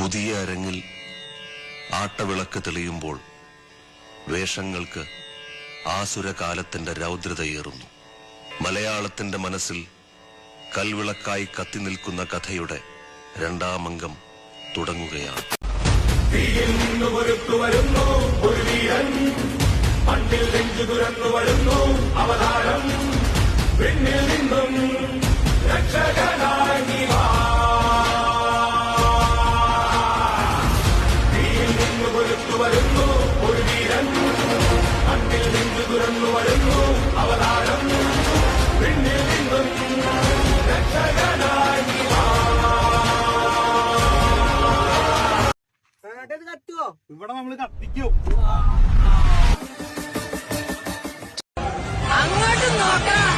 പുതിയ അരങ്ങിൽ ആട്ടവിളക്ക് തെളിയുമ്പോൾ വേഷങ്ങൾക്ക് ആസുരകാലത്തിന്റെ രൗദ്രതയേറുന്നു. മലയാളത്തിന്റെ മനസ്സിൽ കൽവിളക്കായി കത്തി നിൽക്കുന്ന കഥയുടെ രണ്ടാം അംഗം തുടങ്ങുകയാണ്. മണ്ണിൽ നെഞ്ചു തുറന്നു വരുന്നു അവതാരം, പിന്നിൽ നിന്നും രക്ഷകനായി തീയിൽ നിന്നു കൊരുത്തു വരുന്നു ഒരു വീരൻ, മണ്ണിൽ നെഞ്ചു തുറന്നു വരുന്നു അവതാരം, പിന്നിൽ നിന്നും രക്ഷകനായി കത്തുവോ? ഇവിടെ നമ്മള് കത്തിക്കോ? അങ്ങോട്ട് നോക്കാം.